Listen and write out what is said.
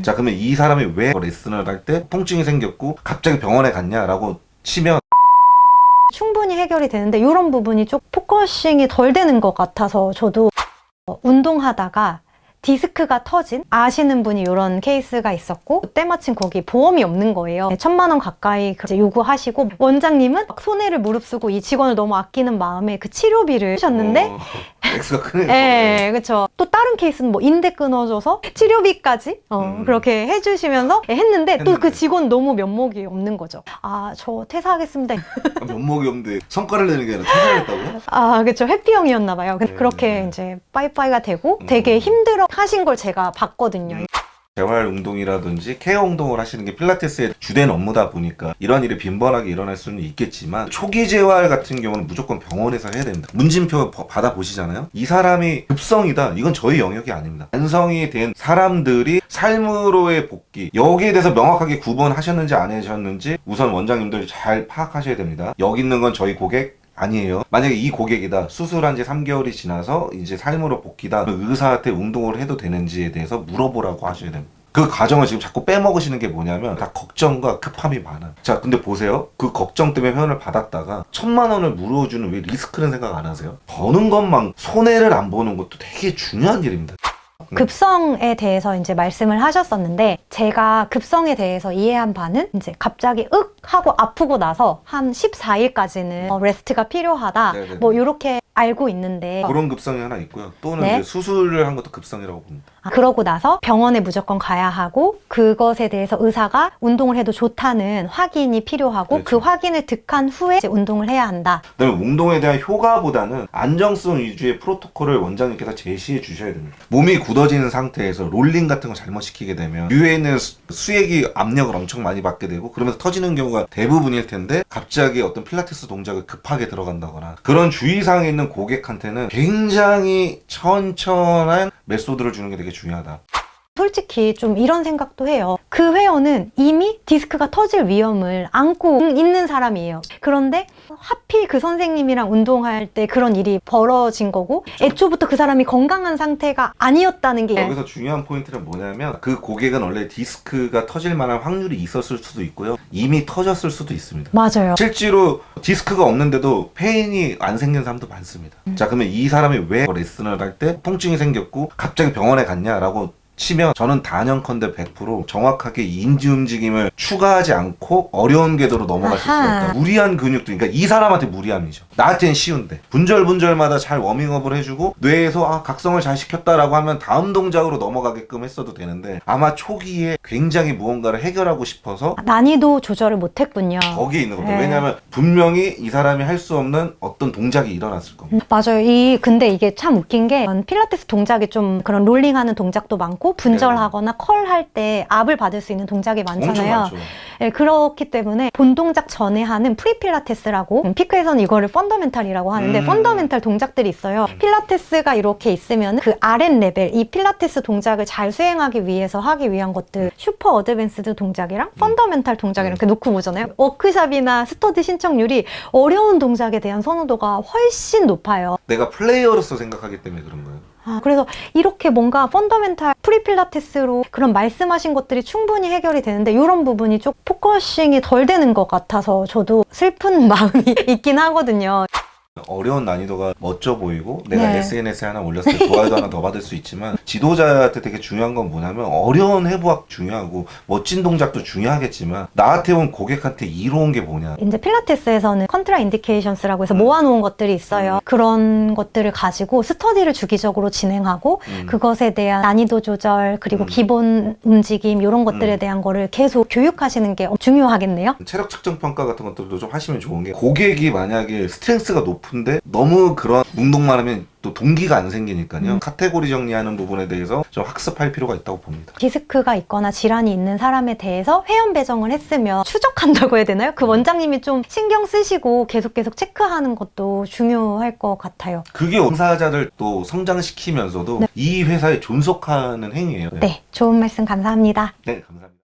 자, 그러면 이 사람이 왜 레슨을 할 때 통증이 생겼고 갑자기 병원에 갔냐라고 치면 충분히 해결이 되는데 이런 부분이 좀 포커싱이 덜 되는 것 같아서 저도 운동하다가 디스크가 터진 아시는 분이 이런 케이스가 있었고 때마침 거기 보험이 없는 거예요. 1,000만 원 가까이 이제 요구하시고 원장님은 손해를 무릅쓰고 이 직원을 너무 아끼는 마음에 그 치료비를 주셨는데 액수가 크네요. 네, 그렇죠. 또 다른 케이스는 뭐 인대 끊어져서 치료비까지 그렇게 해주시면서 했는데 또 그 직원 너무 면목이 없는 거죠. 아, 저 퇴사하겠습니다. 면목이 없는데 성과를 내는 게 아니라 퇴사했다고요? 아, 그렇죠. 해피형이었나 봐요. 네. 그렇게 이제 빠이빠이가 되고 되게 힘들어 하신 걸 제가 봤거든요. 재활 운동이라든지 케어 운동을 하시는 게 필라테스의 주된 업무다 보니까 이런 일이 빈번하게 일어날 수는 있겠지만 초기 재활 같은 경우는 무조건 병원에서 해야 됩니다. 문진표 받아보시잖아요. 이 사람이 급성이다. 이건 저희 영역이 아닙니다. 만성이 된 사람들이 삶으로의 복귀, 여기에 대해서 명확하게 구분하셨는지 안 하셨는지 우선 원장님들이 잘 파악하셔야 됩니다. 여기 있는 건 저희 고객 아니에요. 만약에 이 고객이다, 수술한 지 3개월이 지나서 이제 삶으로 복귀다, 의사한테 운동을 해도 되는지에 대해서 물어보라고 하셔야 됩니다. 그 과정을 지금 자꾸 빼먹으시는 게 뭐냐면 다 걱정과 급함이 많아요. 자, 근데 보세요. 그 걱정 때문에 회원을 받았다가 1,000만 원을 물어주는 왜 리스크는 생각 안 하세요? 버는 것만 손해를 안 보는 것도 되게 중요한 일입니다. 급성에 대해서 이제 말씀을 하셨었는데 제가 급성에 대해서 이해한 바는 이제 갑자기 윽 하고 아프고 나서 한 14일까지는 레스트가 필요하다. 네네네. 뭐 이렇게 알고 있는데 그런 급성이 하나 있고요. 또는 네? 이제 수술을 한 것도 급성이라고 봅니다. 그러고 나서 병원에 무조건 가야 하고 그것에 대해서 의사가 운동을 해도 좋다는 확인이 필요하고 그렇죠. 그 확인을 득한 후에 이제 운동을 해야 한다. 그다음에 운동에 대한 효과보다는 안정성 위주의 프로토콜을 원장님께서 제시해 주셔야 됩니다. 몸이 굳어지는 상태에서 롤링 같은 거 잘못 시키게 되면 위에 있는 수액이 압력을 엄청 많이 받게 되고 그러면서 터지는 경우가 대부분일 텐데 갑자기 어떤 필라테스 동작을 급하게 들어간다거나 그런 주의사항에 있는 고객한테는 굉장히 천천한 메소드를 주는 게 되게 중요하다. 솔직히 좀 이런 생각도 해요. 그 회원은 이미 디스크가 터질 위험을 안고 있는 사람이에요. 그런데 하필 그 선생님이랑 운동할 때 그런 일이 벌어진 거고 애초부터 그 사람이 건강한 상태가 아니었다는 게 여기서 중요한 포인트는 뭐냐면 그 고객은 원래 디스크가 터질 만한 확률이 있었을 수도 있고요. 이미 터졌을 수도 있습니다. 맞아요. 실제로 디스크가 없는데도 페인이 안 생긴 사람도 많습니다. 자, 그러면 이 사람이 왜 레슨을 할 때 통증이 생겼고 갑자기 병원에 갔냐라고 치면 저는 단연컨대 100% 정확하게 인지 움직임을 추가하지 않고 어려운 궤도로 넘어갈 수 있어요. 무리한 근육도, 그러니까 이 사람한테 무리함이죠. 나한테는 쉬운데 분절분절마다 잘 워밍업을 해주고 뇌에서 각성을 잘 시켰다라고 하면 다음 동작으로 넘어가게끔 했어도 되는데 아마 초기에 굉장히 무언가를 해결하고 싶어서 난이도 조절을 못했군요. 거기에 있는 겁니다. 네. 왜냐하면 분명히 이 사람이 할 수 없는 어떤 동작이 일어났을 겁니다. 맞아요. 근데 이게 참 웃긴 게 필라테스 동작이 좀 그런 롤링하는 동작도 많고 분절하거나 컬할 때 압을 받을 수 있는 동작이 엄청 많잖아요. 많죠. 네, 그렇기 때문에 본 동작 전에 하는 프리필라테스라고 피크에서는 이거를 펀더멘탈이라고 하는데 펀더멘탈 동작들이 있어요. 필라테스가 이렇게 있으면 그 아랫 레벨 이 필라테스 동작을 잘 수행하기 위해서 하기 위한 것들 슈퍼 어드밴스드 동작이랑 펀더멘탈 동작 이렇게 놓고 보잖아요. 워크샵이나 스터디 신청률이 어려운 동작에 대한 선호도가 훨씬 높아요. 내가 플레이어로서 생각하기 때문에 그런 거예요. 그래서 이렇게 뭔가 펀더멘탈 프리필라테스로 그런 말씀하신 것들이 충분히 해결이 되는데 이런 부분이 좀 포커싱이 덜 되는 것 같아서 저도 슬픈 마음이 있긴 하거든요. 어려운 난이도가 멋져 보이고 내가 네. SNS에 하나 올렸을 때 좋아요도 하나 더 받을 수 있지만 지도자한테 되게 중요한 건 뭐냐면 어려운 해부학 중요하고 멋진 동작도 중요하겠지만 나한테 온 고객한테 이로운 게 뭐냐. 이제 필라테스에서는 컨트라 인디케이션스라고 해서 모아놓은 것들이 있어요. 그런 것들을 가지고 스터디를 주기적으로 진행하고 그것에 대한 난이도 조절 그리고 기본 움직임 이런 것들에 대한 거를 계속 교육하시는 게 중요하겠네요. 체력 측정 평가 같은 것들도 좀 하시면 좋은 게 고객이 만약에 스트렝스가 높은데 너무 그런 운동만 하면 또 동기가 안 생기니까요. 카테고리 정리하는 부분에 대해서 좀 학습할 필요가 있다고 봅니다. 디스크가 있거나 질환이 있는 사람에 대해서 회원 배정을 했으면 추적한다고 해야 되나요? 그 원장님이 좀 신경 쓰시고 계속 체크하는 것도 중요할 것 같아요. 그게 종사자를 또 성장시키면서도 네. 이 회사에 존속하는 행위예요. 네, 좋은 말씀 감사합니다. 네, 감사합니다.